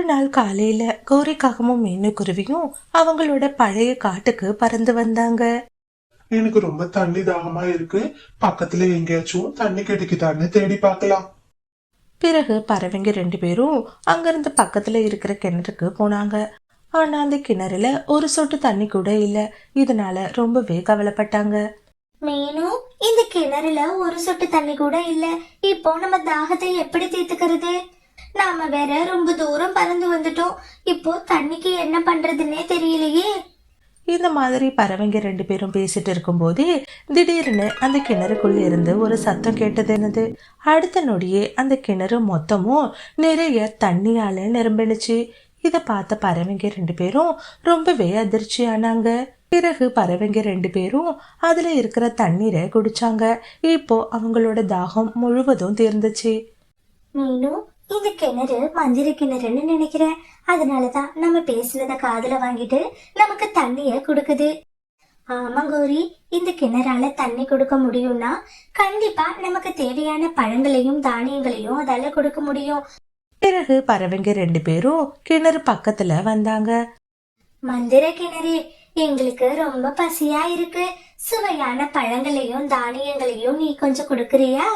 மறுநாள் காலையில கௌரிக்காகமும் மீனுக்குருவியும் அவங்களோட பழைய காட்டுக்கு பறந்து வந்தாங்க. எனக்கு ரொம்ப தண்ணி தாகமா இருக்கு, பக்கத்துல எங்கேயாச்சும் தண்ணி கிடைக்குதான்னு தேடி பார்க்கலாம். பிறகு பறவைங்க 2 பேரும் அங்கிருந்து பக்கத்துல இருக்கிற கிணறுக்கு போனாங்க. ஆனா அந்த கிணறுல ஒரு சொட்டு தண்ணி கூட இல்ல. இதனால ரொம்பவே கவலைப்பட்டாங்க. மீனு, இந்த கிணறுல ஒரு சொட்டு தண்ணி கூட இல்ல. இப்போ நம்ம தாகத்தை எப்படி தீர்த்துக்கிறது? நாம வேற ரொம்ப தூரம் பறந்து வந்துட்டோம். இப்போ தண்ணிக்கு என்ன பண்றதுன்னே தெரியலையே. இந்த மாதிரி பறவைங்க 2 பேரும் பேசிட்டு இருக்கும் போதே திடீர்னு அந்த கிணறுக்குள்ள இருந்து ஒரு சத்தம் கேட்டது. என்னது? அடுத்த நொடியே அந்த கிணறு மொத்தமும் நிறைய தண்ணியால நிரம்பினுச்சு. இத பார்த்த பறவைங்க 2 பேரும் ரொம்பவே அதிர்ச்சி ஆனாங்க. பிறகு பறவைங்க 2 பேரும் அதுல இருக்கிற தண்ணீரை குடிச்சாங்க. இப்போ அவங்களோட தாகம் முழுவதும் தீர்ந்துச்சு. மீனு, இந்த கிணறு மந்திர கிணறுன்னு நினைக்கிறேன். அதனாலதான் நம்ம பேசுனத காதுல வாங்கிட்டு நமக்கு தண்ணிய கொடுக்குது. ஆமா கௌரி, இந்த கிணறால தண்ணி கொடுக்க முடியும்னா கண்டிப்பா நமக்கு தேவையான பழங்களையும் தானியங்களையும் அதால கொடுக்க முடியும். பிறகு பறவைங்க 2 பேரும் கிணறு பக்கத்துல வந்தாங்க. மந்திர கிணறு, எங்களுக்கு ரொம்ப பசியா இருக்கு. சுவையான பழங்களையும் தானியங்களையும் நீ கொஞ்சம் கொடுக்கறியா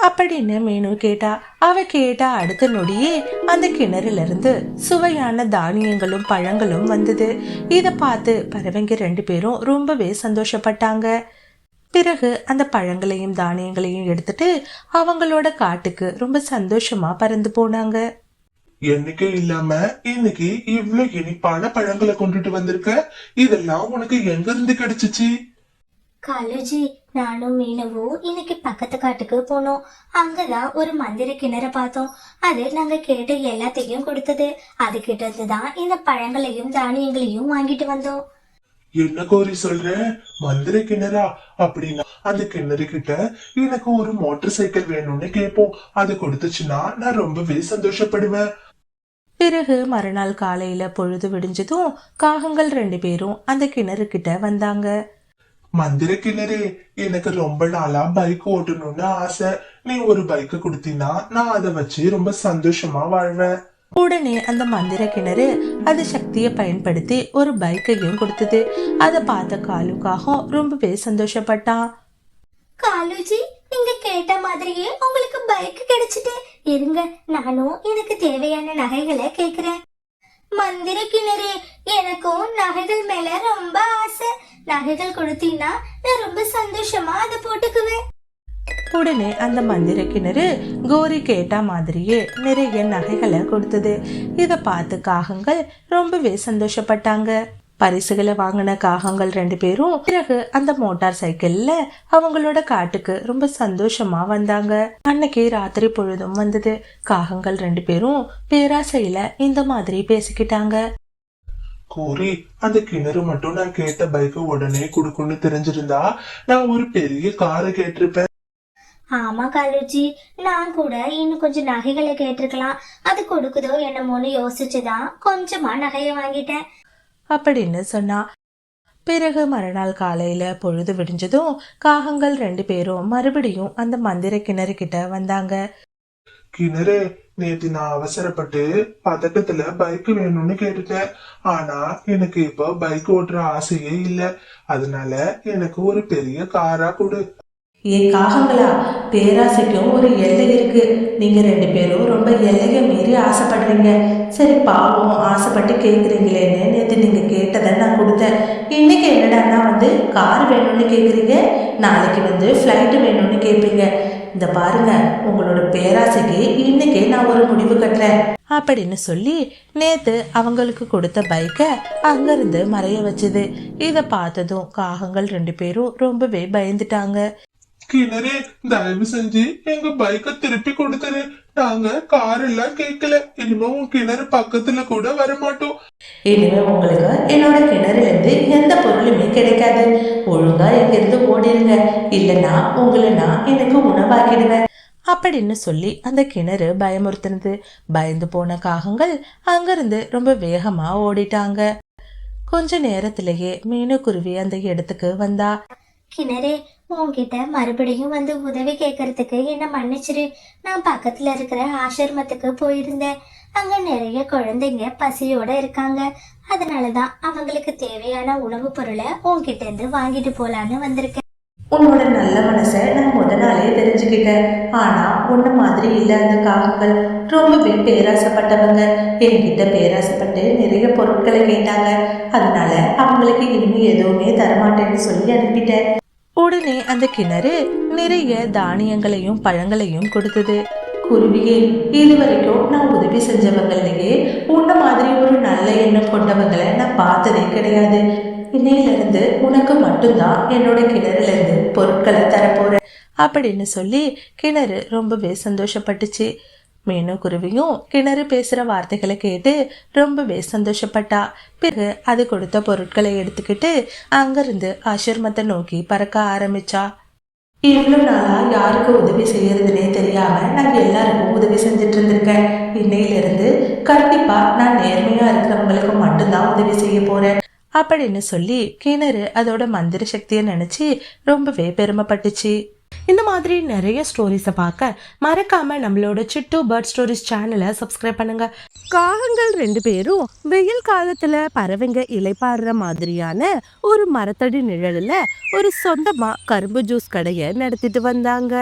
அப்படின்னு மீனு கேட்டா. அவ கேட்டா அடுத்த நொடியே அந்த கிணறுல இருந்து சுவையான தானியங்களும் பழங்களும் வந்தது. இத பார்த்து பறவைங்க 2 பேரும் ரொம்பவே சந்தோஷப்பட்டாங்க. பிறகு அந்த பழங்களையும் தானியங்களையும் எடுத்துட்டு அவங்களோட காட்டுக்கு ரொம்ப சந்தோஷமா பறந்து போனாங்க. என்னைக்கே இல்லாம இன்னைக்கு இவ்வளவு இனிப்பான பழங்களை கொண்டுட்டு வந்திருக்க. இதெல்லாம் உனக்கு எங்க இருந்து கிடைச்சிச்சு? காலுஜி, நானும் மீனவும் இன்னைக்கு பக்கத்து காட்டுக்கு போனோம். அங்கதான் ஒரு மந்திர கிணற பார்த்தோம். அது நாங்க கேட்ட எல்லாத்தையும் கொடுத்தது. அது கிட்ட இருந்துதான் இந்த பழங்களையும் தானியங்களையும் வாங்கிட்டு வந்தோம். என்ன கோரி சொல்ற? மந்திர கிணறா? அப்படின்னா அந்த கிணறு கிட்ட எனக்கு ஒரு மோட்டார் சைக்கிள் வேணும்னு கேட்போம். அது கொடுத்துச்சுன்னா நான் ரொம்பவே சந்தோஷப்படுவேன். பிறகு மறுநாள் காலையில பொழுது விடிஞ்சதும் காகங்கள் 2 பேரும் அந்த கிணறு கிட்ட வந்தாங்க. மந்திர கிணறு, எனக்கு ரொம்ப நாளா பைக் ஓட்டணும்னு ஆசை. நீ ஒரு பைக் கொடுத்தீன்னா நான் அதை வச்சு ரொம்ப சந்தோஷமா வாழ்வேன். உடனே அந்த மந்திர கிணறு அது சக்தியை பயன்படுத்தி ஒரு பைக்கையும் கொடுத்தது. அதை பார்த்த காலுக்காகவும் ரொம்பவே சந்தோஷப்பட்டான். காலுஜி, நீங்க கேட்ட மாதிரியே உங்களுக்கு பைக் கிடைச்சிட்டு இருங்க. நானும் எனக்கு தேவையான நகைகளை கேக்குறேன். மந்திர கிணறு, எனக்கும் நகைகள் மேல ரொம்ப ஆசை. நகைகள் கொடுத்தீங்கன்னா நான் ரொம்ப சந்தோஷமா அதை போட்டுக்குவேன். உடனே அந்த மந்திர கிணறு கோரி கேட்ட மாதிரியே நிறைய நகைகளை கொடுத்தது. இத பார்த்து காகங்கள் ரொம்பவே சந்தோஷப்பட்டாங்க. பரிசுகளை வாங்கின காகங்கள் 2 பேரும் பிறகு அந்த மோட்டார் சைக்கிள்ல அவங்களோட காட்டுக்கு ரொம்ப சந்தோஷமா வந்தாங்க. அன்னைக்கு ராத்திரி பொழுதும் வந்தது. காகங்கள் 2 பேரும் பேராசையில இந்த மாதிரி பேசிக்கிட்டாங்க. கோரி, அந்த கிணறு மட்டும் நான் கேட்ட பைக் உடனே கொடுக்குன்னு தெரிஞ்சிருந்தா நான் ஒரு பெரிய காரை கேட்டிருப்பேன். ஆமா காலுஜி, நான் கூட இன்னும் கொஞ்சம் நகைகளை கேட்டிருக்கலாம். அது கொடுக்குதோ என்னமோன்னு யோசிச்சுதான் கொஞ்சமா நகைய வாங்கிட்டேன் அப்படின்னு சொன்னா. பிறகு மறுநாள் காலையில பொழுது விடிஞ்சதும் காகங்கள் 2 பேரும் மறுபடியும் அந்த மந்திர கிணறு கிட்ட வந்தாங்க. கிணறு, நேத்து நான் அவசரப்பட்டு பதட்டத்துல பைக் வேணும்னு கேட்டுட்டேன். ஆனா எனக்கு இப்ப பைக் ஓட்டுற ஆசையே இல்ல. அதனால எனக்கு ஒரு பெரிய காரா கொடு. ஏன் காகங்களா, பேராசைக்கும் ஒரு எல்லை இருக்கு. நீங்க 2 பேரும் ரொம்ப எல்லையை மீறி ஆசைப்படுறீங்க. சரி, பாவம் ஆசைப்பட்டு கேக்குறீங்களேன்னு நேற்று நீங்க கேட்டதை நான் கொடுத்தேன். இன்னைக்கு என்னடான்னா கார் வேணும்னு கேக்குறீங்க, நாளைக்கு ஃப்ளைட்டு வேணும்னு கேட்பீங்க. இந்த பாருங்க, உங்களோட பேராசைக்கு இன்னைக்கே நான் ஒரு முடிவு கட்டுறேன் அப்படின்னு சொல்லி நேத்து அவங்களுக்கு கொடுத்த பைக்கை அங்கிருந்து மறைய வச்சது. இத பார்த்ததும் காகங்கள் 2 பேரும் ரொம்பவே பயந்துட்டாங்க. கிணறு, தயவு செஞ்சு எங்க பைக்க திருப்பி கொடுத்துரு. நாங்க கார் எல்லாம் கேட்கல. இனிமே உன் கிணறு பக்கத்துல கூட வரமாட்டோம். இனிமே உங்களுக்கு என்னோட கிணறுல இருந்து எந்த பொருளுமே கிடைக்காது. ஒழுங்கா இங்கிருந்து ஓடிடுங்க, இல்லைன்னா உங்களை நான் எனக்கு உணவாக்கிடுவேன் அப்படின்னு சொல்லி அந்த கிணறு பயமுறுத்தினது. பயந்து போன காகங்கள் அங்கிருந்து ரொம்ப வேகமா ஓடிட்டாங்க. கொஞ்ச நேரத்திலேயே மீனுக்குருவி அந்த இடத்துக்கு வந்தா. கிணறு, உன்கிட்ட மறுபடியும் உதவி கேட்கறதுக்கு என்ன மன்னிச்சிரு. நான் பக்கத்துல இருக்கிற ஆசிரமத்துக்கு போயிருந்தேன். அங்க நிறைய குழந்தைங்க பசியோட இருக்காங்க. அதனாலதான் அவங்களுக்கு தேவையான உணவு பொருளை உன்கிட்ட இருந்து வாங்கிட்டு போலான்னு வந்திருக்கேன். உன்னோட நல்ல மனசை நான் முத நாளே தெரிஞ்சுக்கிட்டேன். ஆனா உன்ன மாதிரி இல்லை அந்த காகங்கள். ரொம்பவே பேராசைப்பட்டவங்க. என்கிட்ட பேராசைப்பட்டு நிறைய பொருட்களை கேட்டாங்க. அதனால அவங்களுக்கு இனிமே எதுவுமே தரமாட்டேன்னு சொல்லி அனுப்பிட்டேன். உடனே அந்த கிணறு நிறைய தானியங்களையும் பழங்களையும் கொடுத்தது. குருவியே, இது வரைக்கும் நான் உதவி செஞ்சவங்களையே உன்ன மாதிரி ஒரு நல்ல எண்ணம் கொண்டவங்களை நான் பார்த்ததே கிடையாது. இன்னையிலிருந்து உனக்கு மட்டும்தான் என்னோட கிணறுல இருந்து பொருட்களை தரப்போறேன் அப்படின்னு சொல்லி கிணறு ரொம்பவே சந்தோஷப்பட்டுச்சு. மீனும் குருவியும் கிணறு பேசுற வார்த்தைகளை கேட்டு ரொம்பவே சந்தோஷப்பட்டா. பிறகு அது கொடுத்த பொருட்களை எடுத்துக்கிட்டு அங்கிருந்து ஆசிரமத்தை நோக்கி பறக்க ஆரம்பிச்சா. இவ்வளவு நாளா யாருக்கு உதவி செய்யறதுனே தெரியாம நான் எல்லாருக்கும் உதவி செஞ்சுட்டு இருந்திருக்கேன். இன்னையிலிருந்து கண்டிப்பா நான் நேர்மையா இருக்கிறவங்களுக்கு மட்டும்தான் உதவி செய்ய போறேன் அப்படின்னு சொல்லி கிணறு அதோட மந்திர சக்தியை நினைச்சு ரொம்பவே பெருமைப்பட்டுச்சு. இந்த மாதிரி நிறைய ஸ்டோரிஸை பார்க்க மறக்காம நம்மளோட சிட்டு பேர்ட் ஸ்டோரிஸ் சேனலை சப்ஸ்கிரைப் பண்ணுங்க. காகங்கள் 2 பேரும் வெயில் காலத்துல பறவைங்க இலைப்பாடுற மாதிரியான ஒரு மரத்தடி நிழல்ல ஒரு சொந்தமா கரும்பு ஜூஸ் கடையை நடத்திட்டு வந்தாங்க.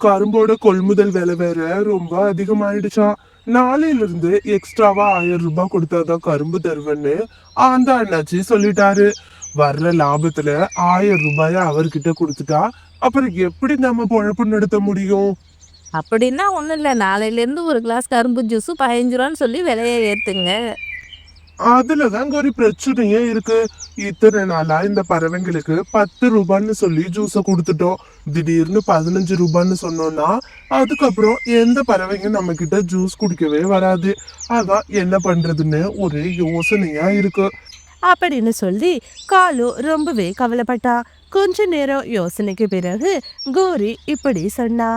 கரும்போட கொள்முதல் விலை வேற ரொம்ப அதிகமாயிடுச்சான். நாளையில இருந்து எக்ஸ்ட்ராவா 1000 ரூபாய் கொடுத்தாதான் கரும்பு தருவேன்னு அந்த அண்ணாச்சி சொல்லிட்டாரு. வர்ற லாபத்துல 1000 ரூபாய அவர்கிட்ட கொடுத்துட்டா அப்புறம் எப்படி நம்ம பொழப்பு நடத்த முடியும்? அப்படின்னா ஒன்றும் இல்லை, நாளையிலேருந்து ஒரு கிளாஸ் கரும்பு ஜூஸு 15 ரூபான்னு சொல்லி விலையை ஏற்றுங்க. அதுலதாங்க ஒரு பிரச்சனையே இருக்கு. இத்தனை நாளா இந்த பறவைங்களுக்கு 10 ரூபான்னு சொல்லி ஜூஸ கொடுத்துட்டோம். திடீர்னு 15 ரூபான்னு சொன்னோம்னா அதுக்கப்புறம் எந்த பறவைங்க நம்ம கிட்ட ஜூஸ் குடிக்கவே வராது. அதான் என்ன பண்றதுன்னு ஒரு யோசனையா இருக்கு அப்படின்னு சொல்லி காலு ரொம்பவே கவலைப்பட்டா. கொஞ்ச நேரம் யோசனைக்கு பிறகு கோரி இப்படி சொன்னா.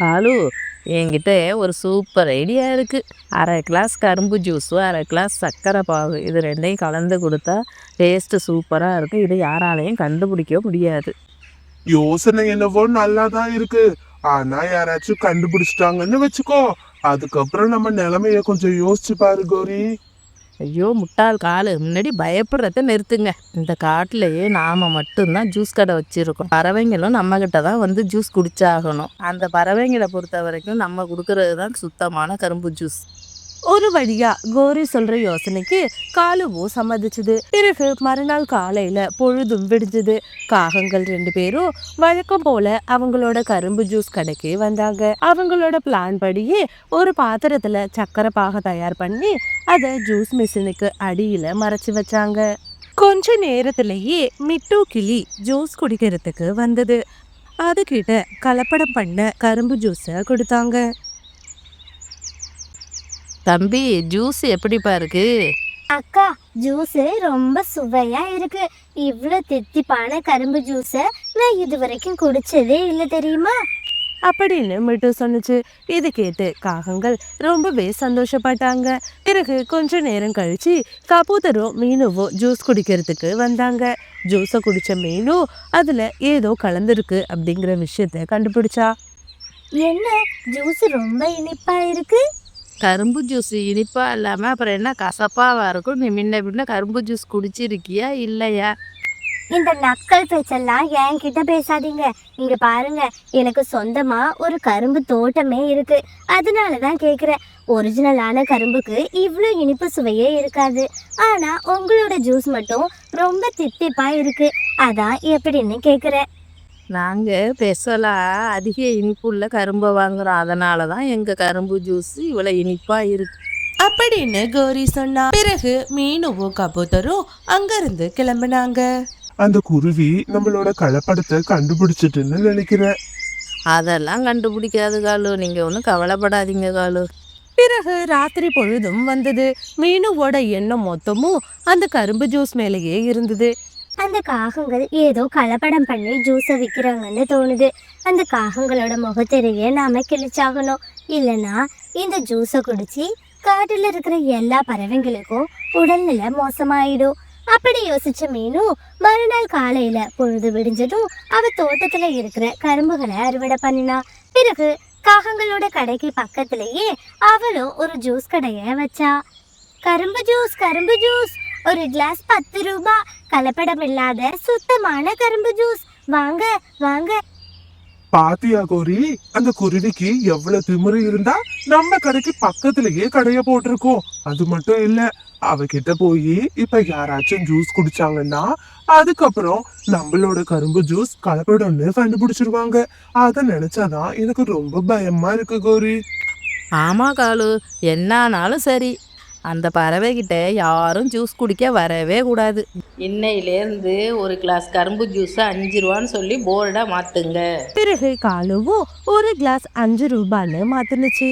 காலு, என்கிட்ட ஒரு சூப்பர் ஐடியா இருக்குது. 1/2 கிளாஸ் கரும்பு ஜூஸு, 1/2 கிளாஸ் சர்க்கரை பாகு, இது ரெண்டையும் கலந்து கொடுத்தா டேஸ்ட்டு சூப்பராக இருக்கும். இதை யாராலையும் கண்டுபிடிக்க முடியாது. யோசனை என்னவோ நல்லாதான் இருக்கு. ஆனா யாராச்சும் கண்டுபிடிச்சிட்டாங்கன்னு வச்சுக்கோ, அதுக்கப்புறம் நம்ம நிலைமைய கொஞ்சம் யோசிச்சு பாரு கோரி. ஐயோ முட்டாள் காலு, முன்னாடி பயப்படுறத நிறுத்துங்க. இந்த காட்டிலேயே நாம் மட்டும்தான் ஜூஸ் கடை வச்சுருக்கோம். பறவைங்களும் நம்மக்கிட்ட தான் வந்து ஜூஸ் குடிச்சாகணும். அந்த பறவைங்களை பொறுத்த வரைக்கும் நம்ம கொடுக்கறது தான் சுத்தமான கரும்பு ஜூஸ். ஒரு வழியா கோரி சொல்ற யோசனைக்கு காலுவும் சம்மதிச்சது. பிறகு மறுநாள் காலையில பொழுதும் விடிஞ்சது. காகங்கள் 2 பேரும் வழக்கம் போல அவங்களோட கரும்பு ஜூஸ் கடைக்கு வந்தாங்க. அவங்களோட பிளான் படியே ஒரு பாத்திரத்துல சக்கரை பாக தயார் பண்ணி அதை ஜூஸ் மிஷினுக்கு அடியில மறைச்சு வச்சாங்க. கொஞ்ச நேரத்திலேயே மிட்டு கிளி ஜூஸ் குடிக்கிறதுக்கு வந்தது. அதுகிட்ட கலப்படம் பண்ண கரும்பு ஜூஸை கொடுத்தாங்க. தம்பி, ஜூஸ் எப்படிப்பா இருக்கு? அக்கா, ஜூஸ் ரொம்ப சுவையா இருக்கு. இவ்ளோ தித்திப்பான கரும்பு ஜூஸ நான் இது வரைக்கும் குடிச்சதே இல்லை தெரியுமா அப்படின்னு மிட்டு சொன்னுச்சு. இது கேட்டு காகங்கள் ரொம்பவே சந்தோஷப்பட்டாங்க. பிறகு கொஞ்ச நேரம் கழிச்சு கபூதரும் மீனுவும் ஜூஸ் குடிக்கிறதுக்கு வந்தாங்க. ஜூஸை குடிச்ச மீனு அதுல ஏதோ கலந்துருக்கு அப்படிங்கிற விஷயத்த கண்டுபிடிச்சா. என்ன, ஜூஸ் ரொம்ப இனிப்பா இருக்கு. கரும்பு ஜூஸ் இனிப்பாக இல்லாமல் அப்புறம் என்ன கசப்பாக இருக்கும்? நீ முன்ன கரும்பு ஜூஸ் குடிச்சிருக்கியா இல்லையா? இந்த நக்கல் பேச்செல்லாம் என்கிட்ட பேசாதீங்க. இங்க பாருங்க, எனக்கு சொந்தமா ஒரு கரும்பு தோட்டமே இருக்கு. அதனாலதான் கேக்குறேன். ஒரிஜினலான கரும்புக்கு இவ்வளோ இனிப்பு சுவையே இருக்காது. ஆனா உங்களோட ஜூஸ் மட்டும் ரொம்ப தித்திப்பா இருக்கு. அதான் எப்படின்னு கேக்குறேன். நாங்கள் ஸ்பெஷலாக அதிக இனிப்புள்ள கரும்பை வாங்குறோம். அதனால தான் எங்கள் கரும்பு ஜூஸ் இவ்வளோ இனிப்பாக இருக்கு அப்படின்னு கோரி சொன்னா. பிறகு மீனுவும் கபூதரும் அங்கிருந்து கிளம்பினாங்க. அந்த குருவி நம்மளோட கலப்படத்தை கண்டுபிடிச்சிட்டுன்னு நினைக்கிறேன். அதெல்லாம் கண்டுபிடிக்காது காலு, நீங்கள் ஒன்றும் கவலைப்படாதீங்க காலு. பிறகு ராத்திரி பொழுதும் வந்தது. மீனுவோட எண்ணம் மொத்தமும் அந்த கரும்பு ஜூஸ் மேலேயே இருந்தது. அந்த காகங்கள் ஏதோ கலப்படம் பண்ணி ஜூஸை விற்கிறாங்கன்னு தோணுது. அந்த காகங்களோட முகத்திரையே நாம கிழிச்சாகணும். இல்லைன்னா இந்த ஜூஸை குடிச்சு காட்டுல இருக்கிற எல்லா பறவைங்களுக்கும் உடல்நிலை மோசமாயிடும். அப்படி யோசிச்ச மீனு மறுநாள் காலையில பொழுது விடிஞ்சதும் அவ தோட்டத்துல இருக்கிற கரும்புகளை அறுவடை பண்ணினா. பிறகு காகங்களோட கடைக்கு பக்கத்திலேயே அவளும் ஒரு ஜூஸ் கடைய வச்சா. கரும்பு ஜூஸ் ஒரு கிளாஸ் 10 ரூபாய், கலப்படம் இல்லாத சுத்தமான கரும்பு ஜூஸ், வாங்க வாங்க. பாத்தியா கோரி, அந்த குருவிக்கு எவ்வளவு திமிரு இருந்தா நம்ம கடைக்கு பக்கத்திலேயே கடைய போட்டிருக்கோம். அது மட்டும் இல்ல, அவகிட்ட போய் இப்ப யாராச்சும் ஜூஸ் குடிச்சாங்கன்னா அதுக்கப்புறம் நம்மளோட கரும்பு ஜூஸ் கலப்படம்னு கண்டுபிடிச்சிருவாங்க. அத நினைச்சாதான் எனக்கு ரொம்ப பயமா இருக்கு கோரி. ஆமா காலு, என்னானாலும் சரி அந்த பறவைகிட்ட யாரும் ஜூஸ் குடிக்க வரவே கூடாது. இன்னையிலேருந்து ஒரு கிளாஸ் கரும்பு ஜூஸ் 5 ரூபான்னு சொல்லி போர்டை மாத்துங்க. பிறகு காலுவும் ஒரு கிளாஸ் 5 ரூபான்னு மாத்துனுச்சு.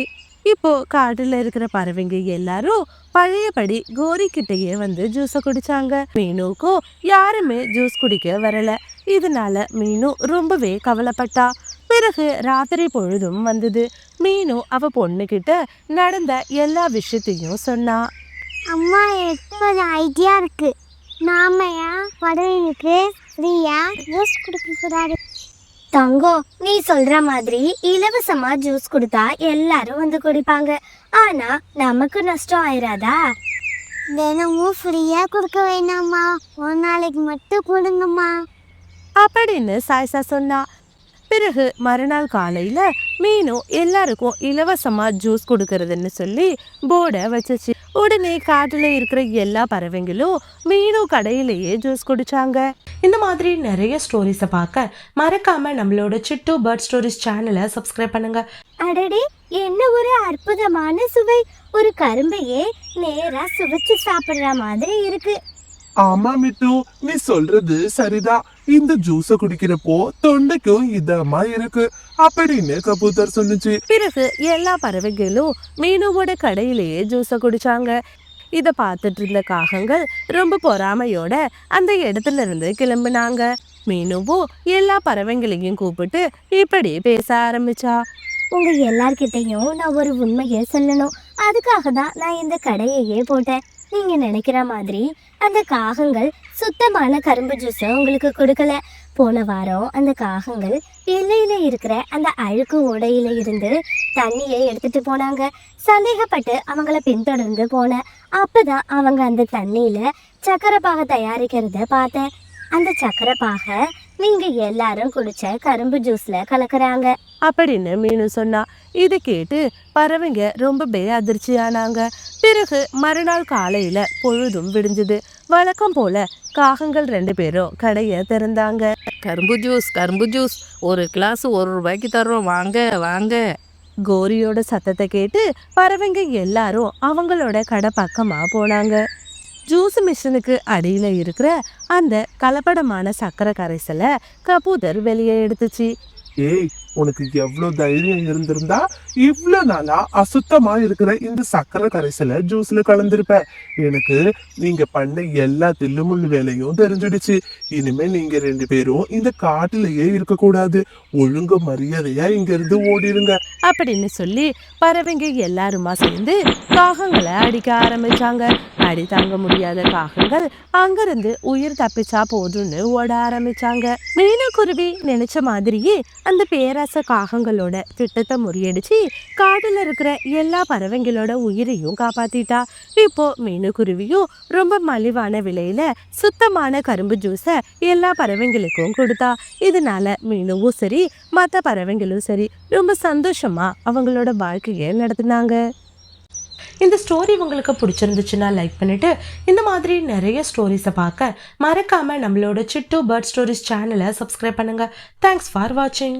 இப்போ காட்டுல இருக்கிற பறவைங்க எல்லாரும் பழையபடி கோரி கிட்டயே வந்து ஜூஸை குடிச்சாங்க. மீனுக்கும் யாருமே ஜூஸ் குடிக்க வரல. இதனால மீனு ரொம்பவே கவலைப்பட்டா. பிறகு ராத்திரி பொழுதும் வந்தது. மீனு அவ பொண்ணுகிட்ட நடந்த எல்லா விஷயத்தையும் சொன்னா. அம்மா, எனக்கு ஒரு ஐடியா இருக்கு. நாம பறவைங்களுக்கு ஃப்ரீயா ஜூஸ் கொடுக்க கூடாது. தங்கம், நீ சொல்ற மாதிரி இலவசமா ஜூஸ் கொடுத்தா எல்லாரும் வந்து குடிப்பாங்க. ஆனா நமக்கு நஷ்டம் ஆயிராதா? தினமும் ஃப்ரீயா கொடுக்க வேணாமா, ஒரு நாளைக்கு மட்டும் கொடுங்கம்மா அப்படின்னு சாய்ஸா சொன்னா. பிறகு மறுநாள் காலையில மீனு எல்லாருக்கும் இலவசமா ஜூஸ் கொடுக்கறதுன்னு சொல்லி போர்டை வச்சுச்சு. உடனே காட்டுல இருக்கிற எல்லா பறவைங்களும் மீனு கடையிலேயே ஜூஸ் குடிச்சாங்க. இந்த மாதிரி நிறைய ஸ்டோரிஸை பார்க்க மறக்காம நம்மளோட சிட்டு பேர்ட் ஸ்டோரிஸ் சேனலை சப்ஸ்கிரைப் பண்ணுங்க. அடடே, என்ன ஒரு அற்புதமான சுவை! ஒரு கரும்பையே நேரா சுவைச்சு சாப்பிடுற மாதிரி இருக்கு. ஆமா மிட்டு, நீ சொல்றது சரிதான். இந்த ஜூஸ குடிக்கிறப்போ தொண்டைக்கும் இதமா இருக்கு அப்படின்னு கபூத்தர் சொன்னுச்சு. பிறகு எல்லா பறவைகளும் மீனுவோட கடையிலேயே ஜூஸை குடிச்சாங்க. இத பார்த்துட்டு இருந்த காகங்கள் ரொம்ப பொறாமையோட அந்த இடத்துல இருந்து கிளம்புனாங்க. மீனுவும் எல்லா பறவைங்களையும் கூப்பிட்டு இப்படி பேச ஆரம்பிச்சா. உங்க எல்லார்கிட்டையும் நான் ஒரு உண்மையை சொல்லணும். அதுக்காக தான் நான் இந்த கடையையே போட்டேன். நீங்க நினைக்கிற மாதிரி அந்த காகங்கள் சுத்தமான கரும்பு ஜூஸை உங்களுக்கு கொடுக்கல. போன வாரம் அந்த காகங்கள் எல்லையில இருக்கிற அந்த அழுக்கு உடையில இருந்து தண்ணியை எடுத்துட்டு போனாங்க. சந்தேகப்பட்டு அவங்கள பின்தொடர்ந்து போனேன். அப்பதான் அவங்க அந்த தண்ணியில சக்கரை பாகை தயாரிக்கிறத பார்த்தேன். அந்த சக்கரை பாகை நீங்க எல்லாரும் குடிச்ச கரும்பு ஜூஸ்ல கலக்குறாங்க அப்படின்னு மீனு சொன்னா. இதை கேட்டு பறவைங்க ரொம்பவே அதிர்ச்சியானாங்க. பிறகு மறுநாள் காலையில பொழுதும் விடிஞ்சது. வழக்கம் போல காகங்கள் 2 பேரும் கடையை திறந்தாங்க. கரும்பு ஜூஸ் ஒரு கிளாஸ் 1 ரூபாய்க்கு தர்றோம், வாங்க வாங்க. கோரியோட சத்தத்தை கேட்டு பறவைங்க எல்லாரும் அவங்களோட கடை பக்கமா போனாங்க. ஜூஸ் மிஷினுக்கு அடியில இருக்கிற அந்த கலப்படமான சக்கரை கரைசலை கபூதர் வெளியே எடுத்துச்சு. ஏய், உனக்கு எவ்வளவு தைரியம் இருந்திருந்தா இவ்வளவு நாளா அசுத்தமா இருக்கிற இந்த சக்கரை கரைசலை ஜூஸ்ல கலந்திருப்ப. எனக்கு நீங்க பண்ண எல்லா தில்லுமுள்ளு வேலையும் தெரிஞ்சிடுச்சு. இனிமே நீங்க 2 பேரும் இந்த காட்டிலேயே இருக்க கூடாது. ஒழுங்கு மரியாதையா இங்க இருந்து ஓடிடுங்க அப்படின்னு சொல்லி பறவைங்க எல்லாருமா சேர்ந்து காகங்களை அடிக்க ஆரம்பிச்சாங்க. அடி தாங்க முடியாத காகங்கள் அங்கிருந்து உயிர் தப்பிச்சா போதும்னு ஓட ஆரம்பிச்சாங்க. மீனக்குருவி நினைச்ச மாதிரியே அந்த பேராசை காகங்களோட திட்டத்தை முறியடிச்சு காட்டுல இருக்கிற எல்லா பறவைங்களோட உயிரையும் காப்பாத்திட்டா. இப்போ மீனுக்குருவியும் ரொம்ப மலிவான விலையில சுத்தமான கரும்பு ஜூஸை எல்லா பறவைங்களுக்கும் கொடுத்தா. இதனால மீனுவும் சரி மற்ற பறவைங்களும் சரி ரொம்ப சந்தோஷமா அவங்களோட வாழ்க்கையை நடத்தினாங்க. இந்த ஸ்டோரி உங்களுக்கு பிடிச்சிருந்துச்சுன்னா லைக் பண்ணிட்டு இந்த மாதிரி நிறைய ஸ்டோரிஸை பார்க்க மறக்காம நம்மளோட சிட்டு பேர்ட் ஸ்டோரிஸ் சேனலை சப்ஸ்கிரைப் பண்ணுங்க. தேங்க்ஸ் ஃபார் வாட்சிங்.